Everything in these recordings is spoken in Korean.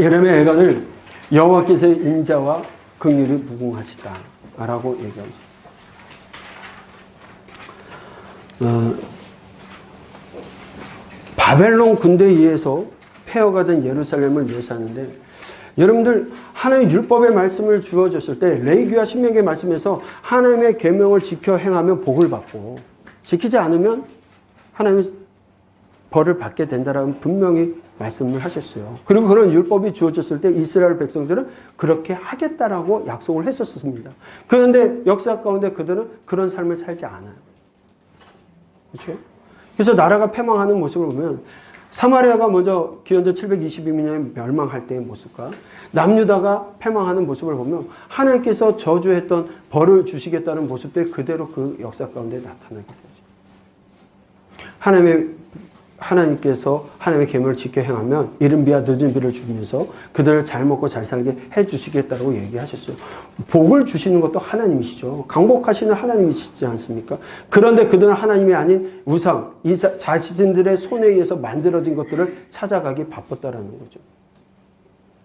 예레미야 애간을 여호와께서의 인자와 긍휼이 무궁하시다라고 얘기하고 있습니다. 바벨론 군대에 의해서 폐허가 된 예루살렘을 묘사하는데, 여러분들 하나님의 율법의 말씀을 주어졌을 때 레위기와 신명기의 말씀에서 하나님의 계명을 지켜 행하면 복을 받고 지키지 않으면 하나님의 벌을 받게 된다라는 분명히 말씀을 하셨어요. 그리고 그런 율법이 주어졌을 때 이스라엘 백성들은 그렇게 하겠다라고 약속을 했었습니다. 그런데 역사 가운데 그들은 그런 삶을 살지 않아요. 그렇죠? 그래서 나라가 패망하는 모습을 보면 사마리아가 먼저 기원전 722년에 멸망할 때의 모습과 남유다가 패망하는 모습을 보면 하나님께서 저주했던 벌을 주시겠다는 모습들이 그대로 그 역사 가운데 나타나게 되죠. 하나님께서 하나님의 계명을 지켜 행하면 이른 비와 늦은 비를 주면서 그들을 잘 먹고 잘 살게 해주시겠다고 얘기하셨어요. 복을 주시는 것도 하나님이시죠. 강복하시는 하나님이시지 않습니까? 그런데 그들은 하나님이 아닌 우상, 자신들의 손에 의해서 만들어진 것들을 찾아가기 바빴다라는 거죠.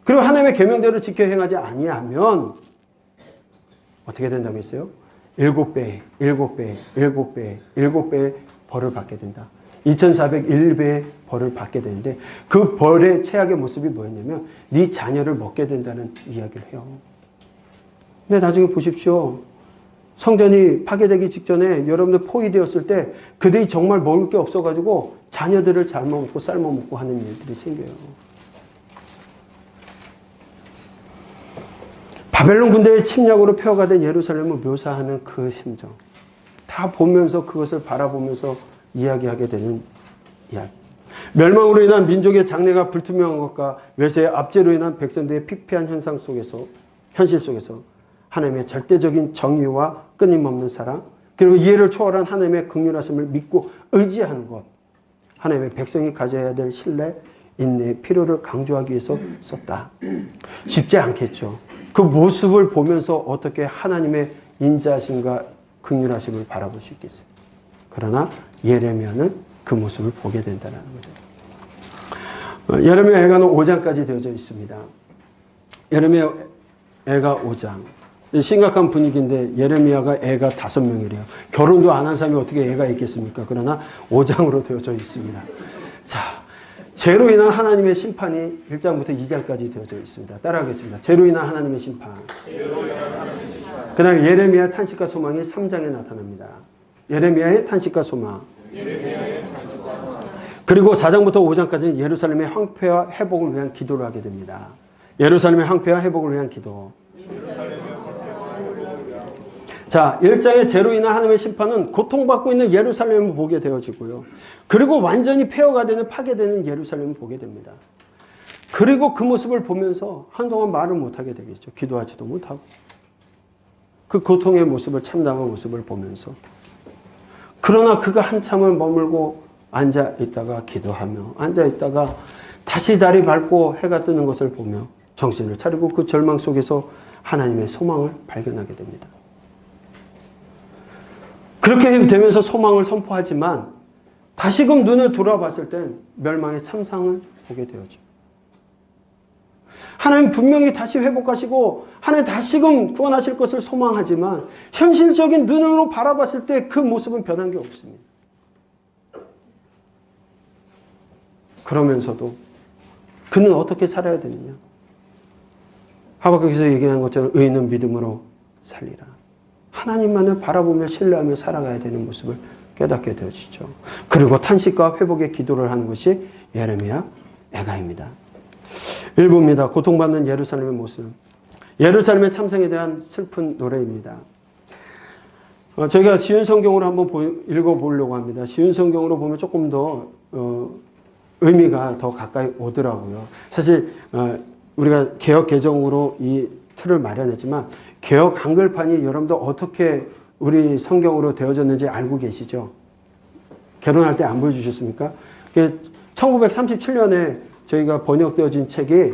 그리고 하나님의 계명대로 지켜 행하지 아니하면 어떻게 된다고 했어요? 7배, 7배, 7배, 7배의 벌을 받게 된다. 2401배의 벌을 받게 되는데, 그 벌의 최악의 모습이 뭐였냐면 네 자녀를 먹게 된다는 이야기를 해요. 근데 나중에 보십시오. 성전이 파괴되기 직전에 여러분들 포위되었을 때 그들이 정말 먹을 게 없어가지고 자녀들을 삶아먹고 삶아먹고 하는 일들이 생겨요. 바벨론 군대의 침략으로 폐허가 된 예루살렘을 묘사하는 그 심정, 다 보면서 그것을 바라보면서 이야기하게 되는 이야기. 멸망으로 인한 민족의 장래가 불투명한 것과 외세의 압제로 인한 백성들의 피폐한 현실 속에서 하나님의 절대적인 정의와 끊임없는 사랑, 그리고 이해를 초월한 하나님의 긍휼하심을 믿고 의지하는 것, 하나님의 백성이 가져야 될 신뢰, 인내의 필요를 강조하기 위해서 썼다. 쉽지 않겠죠. 그 모습을 보면서 어떻게 하나님의 인자하심과 긍휼하심을 바라볼 수 있겠어요. 그러나 예레미야는 그 모습을 보게 된다는 거죠. 예레미야 애가는 5장까지 되어져 있습니다. 예레미야 애가 5장. 심각한 분위기인데 예레미야가 애가 5명이래요. 결혼도 안 한 사람이 어떻게 애가 있겠습니까? 그러나 5장으로 되어져 있습니다. 자, 죄로 인한 하나님의 심판이 1장부터 2장까지 되어져 있습니다. 따라하겠습니다. 죄로 인한 하나님의 심판. 그 다음에 예레미야 탄식과 소망이 3장에 나타납니다. 예레미야의 탄식과 소망. 그리고 4장부터 5장까지는 예루살렘의 황폐와 회복을 위한 기도를 하게 됩니다. 예루살렘의 황폐와 회복을 위한 기도. 자, 1장의 죄로 인한 하나님의 심판은 고통받고 있는 예루살렘을 보게 되어지고요. 그리고 완전히 폐허가 되는, 파괴되는 예루살렘을 보게 됩니다. 그리고 그 모습을 보면서 한동안 말을 못하게 되겠죠. 기도하지도 못하고. 그 고통의 모습을, 참담한 모습을 보면서. 그러나 그가 한참을 머물고 앉아있다가 기도하며, 앉아있다가 다시 달이 밝고 해가 뜨는 것을 보며 정신을 차리고 그 절망 속에서 하나님의 소망을 발견하게 됩니다. 그렇게 되면서 소망을 선포하지만 다시금 눈을 돌아봤을 땐 멸망의 참상을 보게 되었죠. 하나님 분명히 다시 회복하시고 하나님 다시금 구원하실 것을 소망하지만 현실적인 눈으로 바라봤을 때 그 모습은 변한 게 없습니다. 그러면서도 그는 어떻게 살아야 되느냐? 하박국에서 얘기하는 것처럼 의인은 믿음으로 살리라. 하나님만을 바라보며 신뢰하며 살아가야 되는 모습을 깨닫게 되어지죠. 그리고 탄식과 회복의 기도를 하는 것이 예레미야 애가입니다. 일부입니다. 고통받는 예루살렘의 모습. 예루살렘의 참상에 대한 슬픈 노래입니다. 저희가 시윤 성경으로 한번 읽어보려고 합니다. 시윤 성경으로 보면 조금 더 의미가 더 가까이 오더라고요. 사실 우리가 개역 개정으로 이 틀을 마련했지만 개역 한글판이 여러분들 어떻게 우리 성경으로 되어졌는지 알고 계시죠? 결혼할 때 안 보여주셨습니까? 1937년에 저희가 번역되어진 책이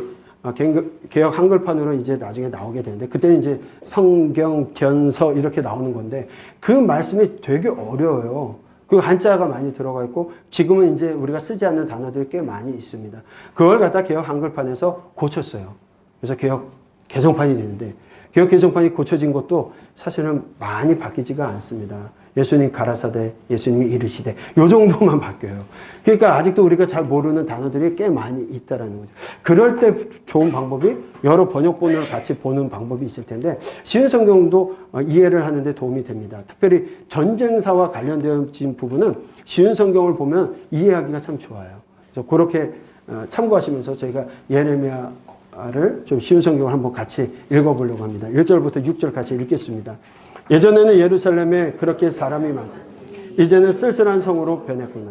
개역 한글판으로 이제 나중에 나오게 되는데, 그때는 이제 성경, 견서 이렇게 나오는 건데 그 말씀이 되게 어려워요. 그리고 한자가 많이 들어가 있고 지금은 이제 우리가 쓰지 않는 단어들이 꽤 많이 있습니다. 그걸 갖다 개혁 한글판에서 고쳤어요. 그래서 개혁 개정판이 되는데 개혁 개정판이 고쳐진 것도 사실은 많이 바뀌지가 않습니다. 예수님 가라사대, 예수님이 이르시되 요 정도만 바뀌어요. 그러니까 아직도 우리가 잘 모르는 단어들이 꽤 많이 있다라는 거죠. 그럴 때 좋은 방법이 여러 번역본을 같이 보는 방법이 있을 텐데 쉬운 성경도 이해를 하는 데 도움이 됩니다. 특별히 전쟁사와 관련된 부분은 쉬운 성경을 보면 이해하기가 참 좋아요. 그래서 그렇게 참고하시면서 저희가 예레미야를 좀 쉬운 성경을 한번 같이 읽어보려고 합니다. 1절부터 6절 같이 읽겠습니다. 예전에는 예루살렘에 그렇게 사람이 많고 이제는 쓸쓸한 성으로 변했구나.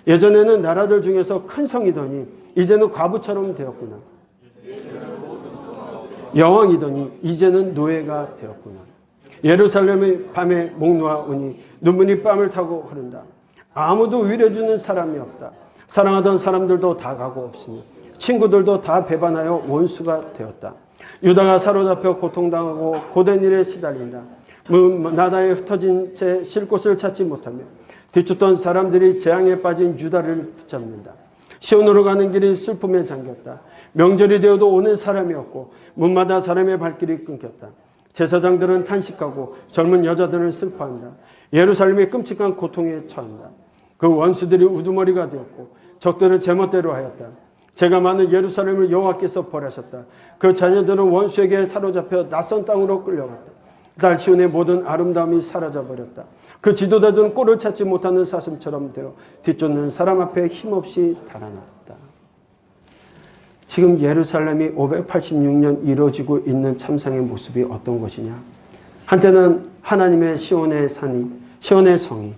예전에는 나라들 중에서 큰 성이더니 이제는 과부처럼 되었구나. 여왕이더니 이제는 노예가 되었구나. 예루살렘의 밤에 목 놓아오니 눈물이 뺨을 타고 흐른다. 아무도 위로해주는 사람이 없다. 사랑하던 사람들도 다 가고 없으니 친구들도 다 배반하여 원수가 되었다. 유다가 사로잡혀 고통당하고 고된 일에 시달린다. 나다에 흩어진 채 쉴 곳을 찾지 못하며 뒤쫓던 사람들이 재앙에 빠진 유다를 붙잡는다. 시온으로 가는 길이 슬픔에 잠겼다. 명절이 되어도 오는 사람이 없고 문마다 사람의 발길이 끊겼다. 제사장들은 탄식하고 젊은 여자들은 슬퍼한다. 예루살렘이 끔찍한 고통에 처한다. 그 원수들이 우두머리가 되었고 적들은 제멋대로 하였다. 죄가 많은 예루살렘을 여호와께서 벌하셨다. 그 자녀들은 원수에게 사로잡혀 낯선 땅으로 끌려갔다. 달 시온의 모든 아름다움이 사라져버렸다. 그 지도자들은 꼴을 찾지 못하는 사슴처럼 되어 뒤쫓는 사람 앞에 힘없이 달아났다. 지금 예루살렘이 586년 이루어지고 있는 참상의 모습이 어떤 것이냐. 한때는 하나님의 시온의 산이, 시온의 성이,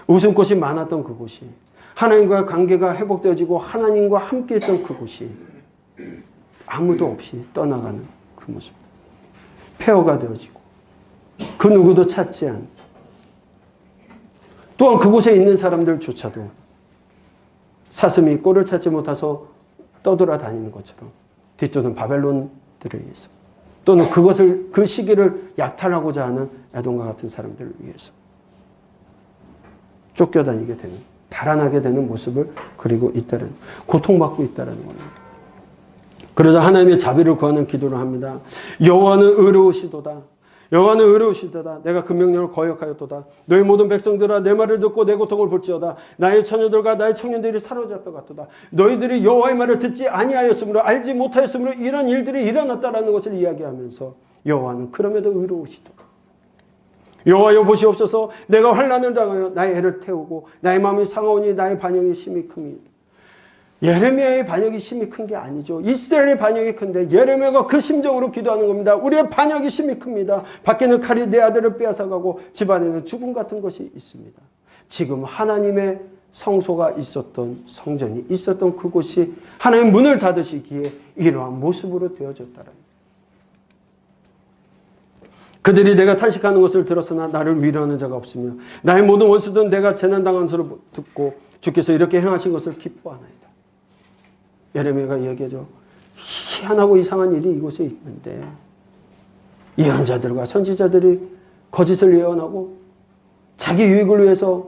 웃음꽃이 많았던 그곳이, 하나님과의 관계가 회복되어지고 하나님과 함께했던 그곳이 아무도 없이 떠나가는 그 모습. 폐허가 되어지고 그 누구도 찾지 않고 또한 그곳에 있는 사람들조차도 사슴이 꼴을 찾지 못해서 떠돌아다니는 것처럼 뒤쫓는 바벨론들에 의해서 또는 그것을 그 시기를 약탈하고자 하는 에돔과 같은 사람들을 위해서 쫓겨다니게 되는 달아나게 되는 모습을 그리고 있다는 고통받고 있다는 겁니다. 그러자 하나님의 자비를 구하는 기도를 합니다. 여호와는 의로우시도다. 여호와는 의로우시도다. 내가 그 명령을 거역하였도다. 너희 모든 백성들아 내 말을 듣고 내 고통을 볼지어다. 나의 처녀들과 나의 청년들이 사로잡혀 갔도다. 너희들이 여호와의 말을 듣지 아니하였으므로 알지 못하였으므로 이런 일들이 일어났다라는 것을 이야기하면서 여호와는 그럼에도 의로우시도다. 여호와여 보시옵소서. 내가 환난을 당하여 나의 애를 태우고 나의 마음이 상하오니 나의 반역이 심히 큽니다. 예레미야의 반역이 심히 큰 게 아니죠. 이스라엘의 반역이 큰데 예레미야가 그 심정으로 기도하는 겁니다. 우리의 반역이 심히 큽니다. 밖에는 칼이 내 아들을 빼앗아가고 집안에는 죽음 같은 것이 있습니다. 지금 하나님의 성소가 있었던 성전이 있었던 그곳이 하나님의 문을 닫으시기에 이러한 모습으로 되어졌다는 그들이 내가 탄식하는 것을 들었으나 나를 위로하는 자가 없으며 나의 모든 원수들은 내가 재난당한 소를 듣고 주께서 이렇게 행하신 것을 기뻐하나이다. 예레미야가 얘기하죠. 희한하고 이상한 일이 이곳에 있는데 예언자들과 선지자들이 거짓을 예언하고 자기 유익을 위해서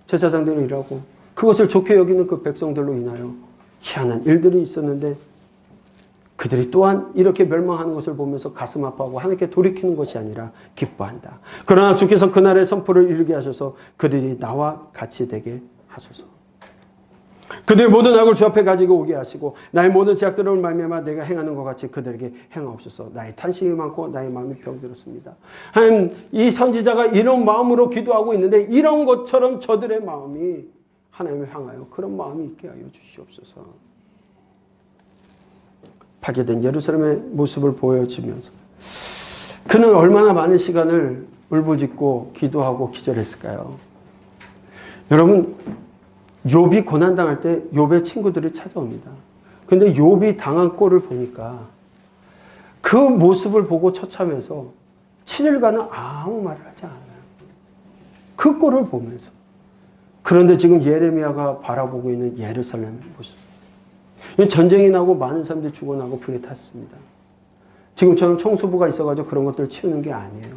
제사장들을 일하고 그것을 좋게 여기는 그 백성들로 인하여 희한한 일들이 있었는데 그들이 또한 이렇게 멸망하는 것을 보면서 가슴 아파하고 하나님께 돌이키는 것이 아니라 기뻐한다. 그러나 주께서 그날의 선포를 이루게 하셔서 그들이 나와 같이 되게 하소서. 그들의 모든 악을 주 앞에 가지고 오게 하시고 나의 모든 죄악들을 말미암아 내가 행하는 것 같이 그들에게 행하옵소서. 나의 탄식이 많고 나의 마음이 병들었습니다. 하나님, 이 선지자가 이런 마음으로 기도하고 있는데 이런 것처럼 저들의 마음이 하나님을 향하여 그런 마음이 있게 하여 주시옵소서. 파괴된 예루살렘의 모습을 보여주면서 그는 얼마나 많은 시간을 울부짖고 기도하고 기절했을까요? 여러분, 욥이 고난당할 때 욥의 친구들이 찾아옵니다. 그런데 욥이 당한 꼴을 보니까 그 모습을 보고 처참해서 7일간은 아무 말을 하지 않아요. 그 꼴을 보면서. 그런데 지금 예레미야가 바라보고 있는 예루살렘의 모습. 전쟁이 나고 많은 사람들이 죽어나고 불에 탔습니다. 지금처럼 청소부가 있어가지고 그런 것들을 치우는 게 아니에요.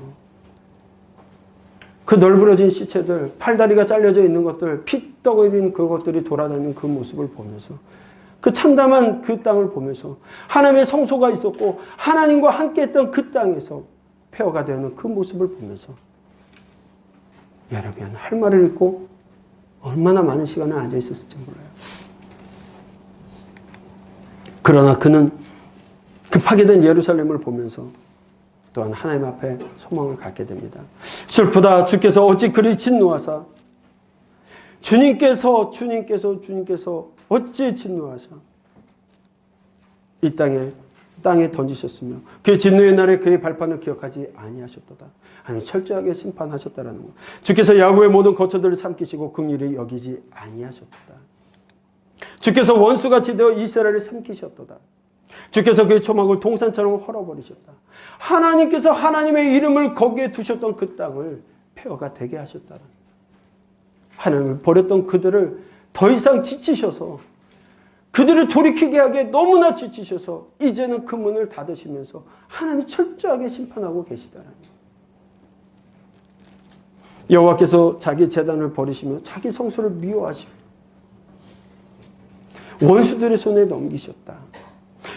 그 널브러진 시체들, 팔다리가 잘려져 있는 것들, 피 떡어린 그것들이 돌아다니는 그 모습을 보면서, 그 참담한 그 땅을 보면서, 하나님의 성소가 있었고 하나님과 함께 했던 그 땅에서 폐허가 되는 그 모습을 보면서 예레미야는 할 말을 잃고 얼마나 많은 시간을 앉아 있었을지 몰라요. 그러나 그는 그 파괴된 예루살렘을 보면서 또한 하나님 앞에 소망을 갖게 됩니다. 슬프다. 주께서 어찌 그리 진노하사, 주님께서 어찌 진노하사 이 땅에 던지셨으며 그의 진노의 날에 그의 발판을 기억하지 아니하셨도다. 하나님 철저하게 심판하셨다라는 것. 주께서 야곱의 모든 거처들을 삼키시고 긍휼히 여기지 아니하셨도다. 주께서 원수같이 되어 이스라엘을 삼키셨도다. 주께서 그의 초막을 동산처럼 헐어버리셨다. 하나님께서 하나님의 이름을 거기에 두셨던 그 땅을 폐허가 되게 하셨다. 하나님을 버렸던 그들을 더 이상 지치셔서, 그들을 돌이키게 하기에 너무나 지치셔서 이제는 그 문을 닫으시면서 하나님이 철저하게 심판하고 계시다라는 거예요. 여호와께서 자기 제단을 버리시며 자기 성소를 미워하시고 원수들의 손에 넘기셨다.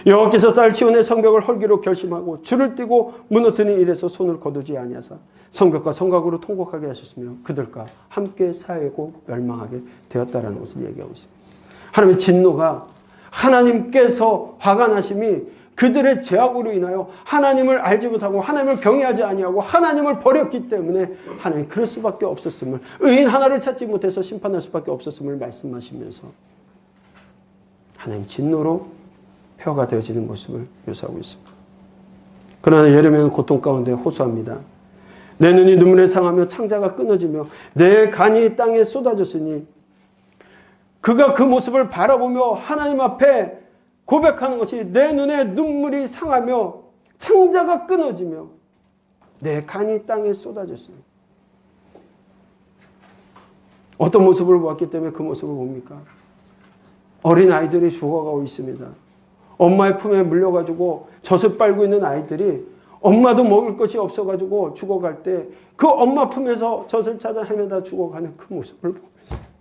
여호와께서 딸 시온의 성벽을 헐기로 결심하고 줄을 띠고 무너뜨린 일에서 손을 거두지 아니하사 성벽과 성곽으로 통곡하게 하셨으며 그들과 함께 사회고 멸망하게 되었다라는 것을 얘기하고 있습니다. 하나님의 진노가, 하나님께서 화가 나심이 그들의 죄악으로 인하여 하나님을 알지 못하고 하나님을 경외하지 아니하고 하나님을 버렸기 때문에 하나님이 그럴 수밖에 없었음을, 의인 하나를 찾지 못해서 심판할 수밖에 없었음을 말씀하시면서 하나님 진노로 폐허가 되어지는 모습을 묘사하고 있습니다. 그러나 예레미야는 고통 가운데 호소합니다. 내 눈이 눈물에 상하며 창자가 끊어지며 내 간이 땅에 쏟아졌으니, 그가 그 모습을 바라보며 하나님 앞에 고백하는 것이 내 눈에 눈물이 상하며 창자가 끊어지며 내 간이 땅에 쏟아졌으니, 어떤 모습을 보았기 때문에 그 모습을 봅니까? 어린 아이들이 죽어가고 있습니다. 엄마의 품에 물려가지고 젖을 빨고 있는 아이들이 엄마도 먹을 것이 없어가지고 죽어갈 때 그 엄마 품에서 젖을 찾아 헤매다 죽어가는 그 모습을 보고 있어요.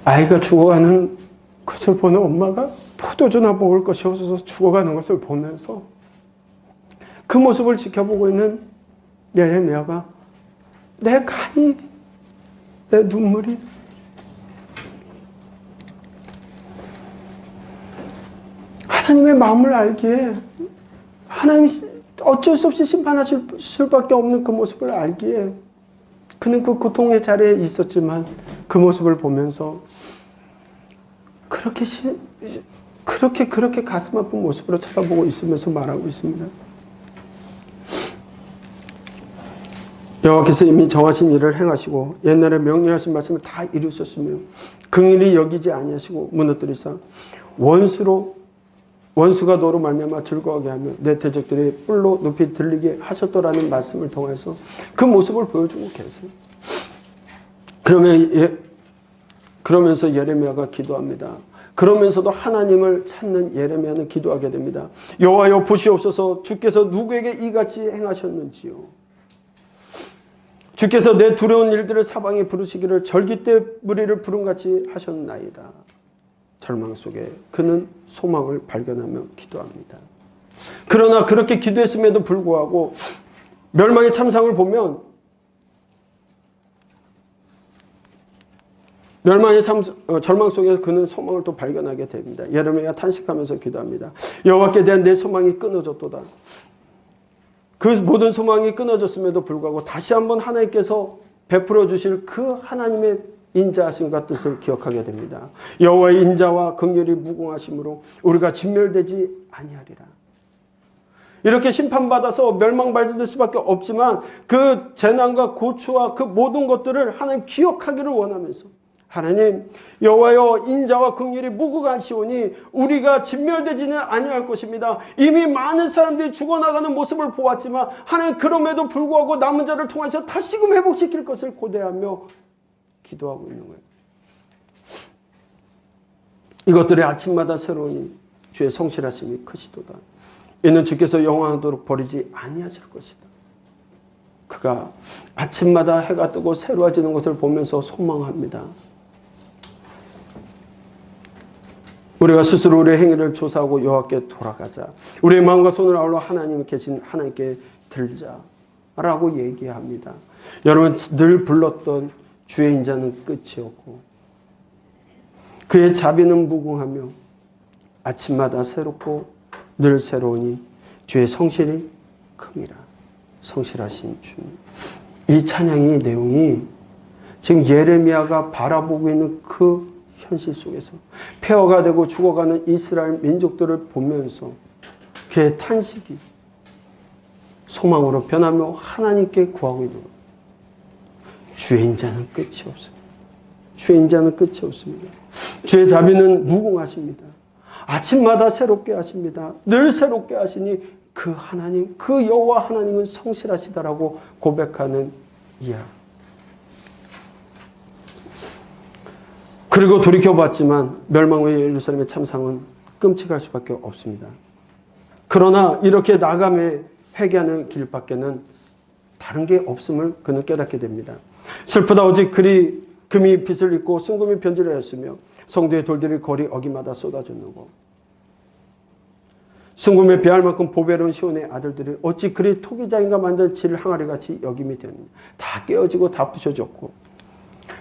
아이가 죽어가는 것을 보는 엄마가 포도주나 먹을 것이 없어서 죽어가는 것을 보면서 그 모습을 지켜보고 있는 예레미야가 내 간이, 내 눈물이 하나님의 마음을 알기에, 하나님이 어쩔 수 없이 심판하실 수밖에 없는 그 모습을 알기에 그는 그 고통의 자리에 있었지만 그 모습을 보면서 그렇게 가슴 아픈 모습으로 쳐다보고 있으면서 말하고 있습니다. 여호와께서 이미 정하신 일을 행하시고 옛날에 명령하신 말씀을 다 이루셨으며 긍휼히 여기지 아니하시고 무너뜨리사 원수가 너로 말미암아 즐거워하게 하며 내 대적들이 뿔로 높이 들리게 하셨더라는 말씀을 통해서 그 모습을 보여주고 계세요. 그러면서 예레미야가 기도합니다. 그러면서도 하나님을 찾는 예레미야는 기도하게 됩니다. 여호와여 보시옵소서, 주께서 누구에게 이같이 행하셨는지요. 주께서 내 두려운 일들을 사방에 부르시기를 절기 때 무리를 부름같이 하셨나이다. 절망 속에 그는 소망을 발견하며 기도합니다. 그러나 그렇게 기도했음에도 불구하고 멸망의 참상을 보면 절망 속에서 그는 소망을 또 발견하게 됩니다. 예레미야가 탄식하면서 기도합니다. 여호와께 대한 내 소망이 끊어졌도다. 그 모든 소망이 끊어졌음에도 불구하고 다시 한번 하나님께서 베풀어 주실 그 하나님의 인자하심과 뜻을 기억하게 됩니다. 여호와의 인자와 긍휼이 무궁하심으로 우리가 진멸되지 아니하리라. 이렇게 심판받아서 멸망받을 수밖에 없지만 그 재난과 고초와 그 모든 것들을 하나님 기억하기를 원하면서 하나님 여호와여 인자와 긍휼이 무궁하시오니 우리가 진멸되지는 아니할 것입니다. 이미 많은 사람들이 죽어나가는 모습을 보았지만 하나님 그럼에도 불구하고 남은 자를 통해서 다시금 회복시킬 것을 고대하며 기도하고 있는 거예요. 이것들이 아침마다 새로우니 주의 성실하심이 크시도다. 이는 주께서 영원하도록 버리지 아니하실 것이다. 그가 아침마다 해가 뜨고 새로워지는 것을 보면서 소망합니다. 우리가 스스로 우리의 행위를 조사하고 여호와께 돌아가자. 우리의 마음과 손을 아울러 하나님 계신 하나님께 들자라고 얘기합니다. 여러분 늘 불렀던 주의 인자는 끝이 없고 그의 자비는 무궁하며 아침마다 새롭고 늘 새로우니 주의 성실이 큼이라. 성실하신 주님. 이 찬양의 내용이 지금 예레미야가 바라보고 있는 그 현실 속에서 폐허가 되고 죽어가는 이스라엘 민족들을 보면서 그의 탄식이 소망으로 변하며 하나님께 구하고 있는 것. 주의 인자는 끝이 없습니다. 주의 인자는 끝이 없습니다. 주의 자비는 무궁하십니다. 아침마다 새롭게 하십니다. 늘 새롭게 하시니 그 하나님, 그 여호와 하나님은 성실하시다라고 고백하는 이야. 그리고 돌이켜봤지만 멸망 후의 예루살렘의 참상은 끔찍할 수밖에 없습니다. 그러나 이렇게 나감에 회개하는 길밖에는 다른 게 없음을 그는 깨닫게 됩니다. 슬프다 오직 그리 금이 빛을 입고 순금이 변질을 했으며 성도의 돌들이 거리 어기마다 쏟아졌는고 순금에 비할 만큼 보배로운 시온의 아들들이 어찌 그리 토기장이가 만든 질 항아리같이 여김이 되었느냐. 다 깨어지고 다 부셔졌고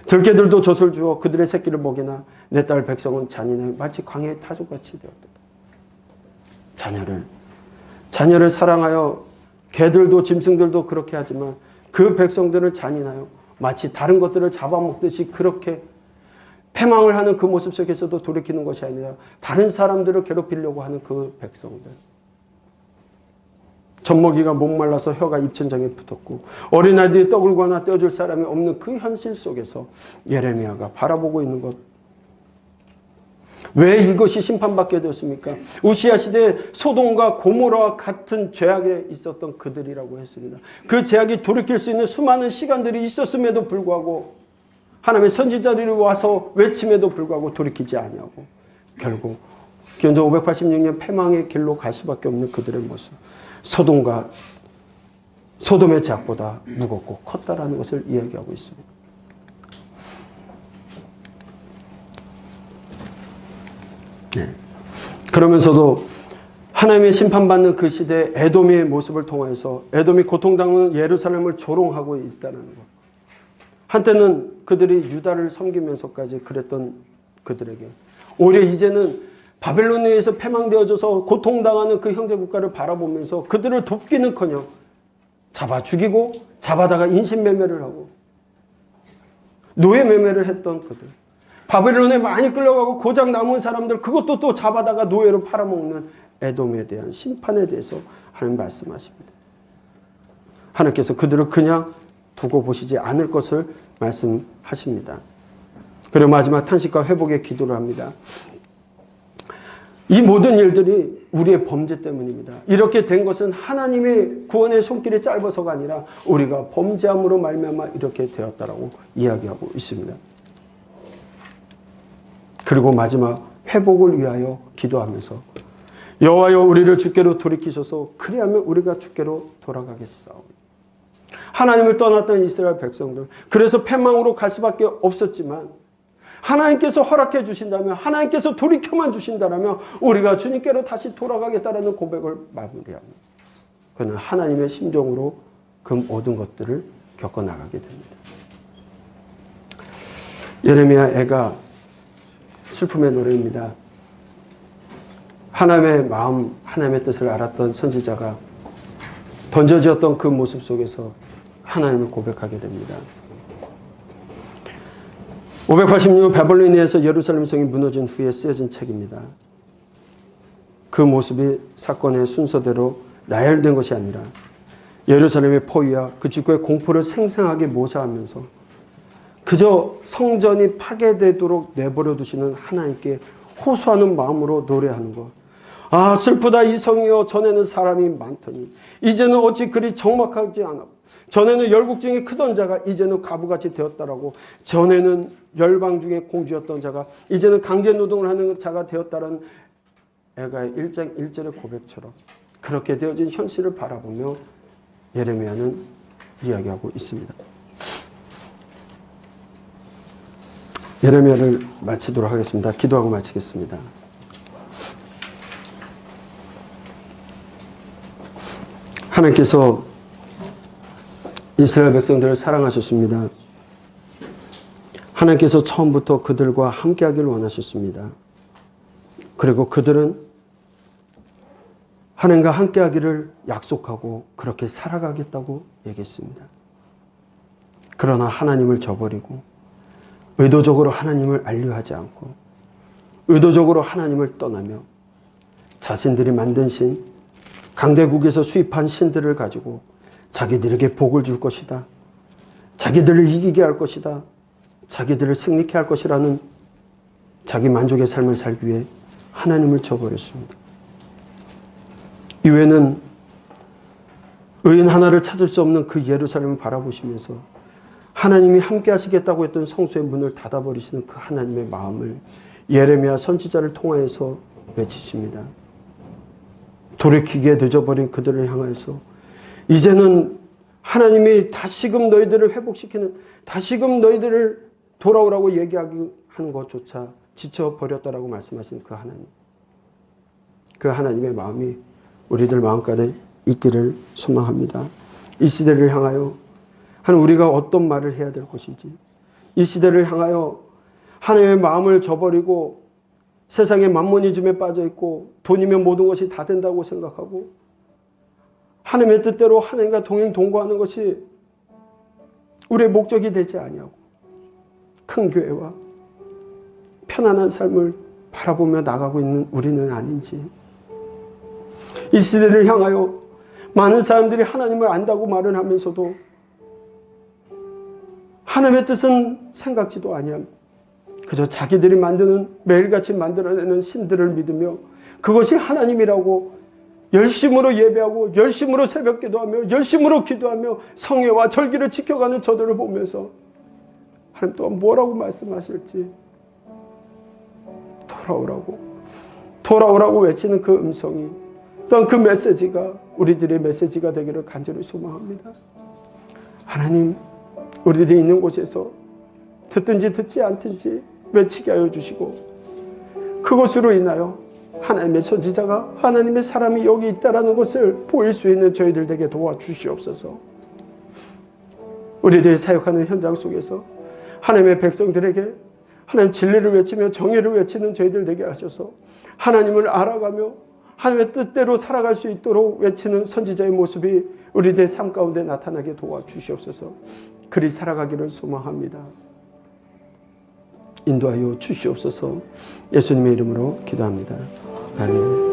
들개들도 젖을 주어 그들의 새끼를 먹이나 내 딸 백성은 잔인하여 마치 광야의 타조같이 되었다. 자녀를 사랑하여 개들도 짐승들도 그렇게 하지만 그 백성들을 잔인하여 마치 다른 것들을 잡아먹듯이 그렇게 패망을 하는 그 모습 속에서도 돌이키는 것이 아니라 다른 사람들을 괴롭히려고 하는 그 백성들. 젖먹이가 목말라서 혀가 입천장에 붙었고 어린아이들이 떡을 구하나 떼어줄 사람이 없는 그 현실 속에서 예레미야가 바라보고 있는 것. 왜 이것이 심판받게 되었습니까? 우시야 시대에 소돔과 고모라와 같은 죄악에 있었던 그들이라고 했습니다. 그 죄악이 돌이킬 수 있는 수많은 시간들이 있었음에도 불구하고 하나님의 선지자들이 와서 외침에도 불구하고 돌이키지 아니하고 결국 기원전 586년 패망의 길로 갈 수밖에 없는 그들의 모습. 소돔의 죄악보다 무겁고 컸다라는 것을 이야기하고 있습니다. 네. 그러면서도 하나님의 심판받는 그 시대에 에돔의 모습을 통해서 에돔이 고통당하는 예루살렘을 조롱하고 있다는 것. 한때는 그들이 유다를 섬기면서까지 그랬던 그들에게 오히려 이제는 바벨론에 의해서 패망되어져서 고통당하는 그 형제국가를 바라보면서 그들을 돕기는커녕 잡아 죽이고 잡아다가 인신매매를 하고 노예매매를 했던 그들. 바벨론에 많이 끌려가고 고작 남은 사람들 그것도 또 잡아다가 노예로 팔아먹는 에돔에 대한 심판에 대해서 하나님 말씀하십니다. 하나님께서 그들을 그냥 두고 보시지 않을 것을 말씀하십니다. 그리고 마지막 탄식과 회복의 기도를 합니다. 이 모든 일들이 우리의 범죄 때문입니다. 이렇게 된 것은 하나님의 구원의 손길이 짧아서가 아니라 우리가 범죄함으로 말미암아 이렇게 되었다라고 이야기하고 있습니다. 그리고 마지막 회복을 위하여 기도하면서 여호와여 우리를 주께로 돌이키셔서 그리하면 우리가 주께로 돌아가겠사오니. 하나님을 떠났던 이스라엘 백성들, 그래서 패망으로 갈 수밖에 없었지만 하나님께서 허락해 주신다면, 하나님께서 돌이켜만 주신다면 우리가 주님께로 다시 돌아가겠다라는 고백을 마무리합니다. 그는 하나님의 심정으로 그 모든 것들을 겪어나가게 됩니다. 예레미야 애가 슬픔의 노래입니다. 하나님의 마음, 하나님의 뜻을 알았던 선지자가 던져졌던 그 모습 속에서 하나님을 고백하게 됩니다. 586년 바벨론에 의해서 예루살렘 성이 무너진 후에 쓰여진 책입니다. 그 모습이 사건의 순서대로 나열된 것이 아니라 예루살렘의 포위와 그 직후의 공포를 생생하게 묘사하면서 그저 성전이 파괴되도록 내버려 두시는 하나님께 호소하는 마음으로 노래하는 것. 아, 슬프다 이 성이여. 전에는 사람이 많더니 이제는 어찌 그리 적막하지 않아. 전에는 열국 중에 크던 자가 이제는 가부같이 되었다라고. 전에는 열방 중에 공주였던 자가 이제는 강제 노동을 하는 자가 되었다라는 에가의 1장 1절의 고백처럼 그렇게 되어진 현실을 바라보며 예레미야는 이야기하고 있습니다. 예레미야를 마치도록 하겠습니다. 기도하고 마치겠습니다. 하나님께서 이스라엘 백성들을 사랑하셨습니다. 하나님께서 처음부터 그들과 함께하기를 원하셨습니다. 그리고 그들은 하나님과 함께하기를 약속하고 그렇게 살아가겠다고 얘기했습니다. 그러나 하나님을 저버리고 의도적으로 하나님을 알려하지 않고 의도적으로 하나님을 떠나며 자신들이 만든 신, 강대국에서 수입한 신들을 가지고 자기들에게 복을 줄 것이다. 자기들을 이기게 할 것이다. 자기들을 승리케 할 것이라는 자기 만족의 삶을 살기 위해 하나님을 저버렸습니다. 이후에는 의인 하나를 찾을 수 없는 그 예루살렘을 바라보시면서 하나님이 함께 하시겠다고 했던 성소의 문을 닫아버리시는 그 하나님의 마음을 예레미야 선지자를 통하여서 외치십니다. 돌이키기에 늦어버린 그들을 향하여서 이제는 하나님이 다시금 너희들을 회복시키는, 다시금 너희들을 돌아오라고 얘기하는 것조차 지쳐버렸다라고 말씀하신 그 하나님. 그 하나님의 마음이 우리들 마음가에 있기를 소망합니다. 이 시대를 향하여 우리가 어떤 말을 해야 될 것인지, 이 시대를 향하여 하나님의 마음을 저버리고 세상의 만모니즘에 빠져 있고 돈이면 모든 것이 다 된다고 생각하고 하나님의 뜻대로 하나님과 동행동거하는 것이 우리의 목적이 되지 아니하고 큰 교회와 편안한 삶을 바라보며 나가고 있는 우리는 아닌지, 이 시대를 향하여 많은 사람들이 하나님을 안다고 말을 하면서도 하나님의 뜻은 생각지도 아니하며 그저 자기들이 만드는, 매일같이 만들어내는 신들을 믿으며 그것이 하나님이라고 열심으로 예배하고 열심으로 새벽기도하며 열심으로 기도하며 성회와 절기를 지켜가는 저들을 보면서 하나님 또한 뭐라고 말씀하실지, 돌아오라고 외치는 그 음성이, 또한 그 메시지가 우리들의 메시지가 되기를 간절히 소망합니다. 하나님, 우리들이 있는 곳에서 듣든지 듣지 않든지 외치게 하여 주시고 그것으로 인하여 하나님의 선지자가, 하나님의 사람이 여기 있다라는 것을 보일 수 있는 저희들 되게 도와주시옵소서. 우리들이 사역하는 현장 속에서 하나님의 백성들에게 하나님 진리를 외치며 정의를 외치는 저희들 되게 하셔서 하나님을 알아가며 하나님의 뜻대로 살아갈 수 있도록 외치는 선지자의 모습이 우리들의 삶 가운데 나타나게 도와주시옵소서. 그리 살아가기를 소망합니다. 인도하여 주시옵소서. 예수님의 이름으로 기도합니다. 아멘.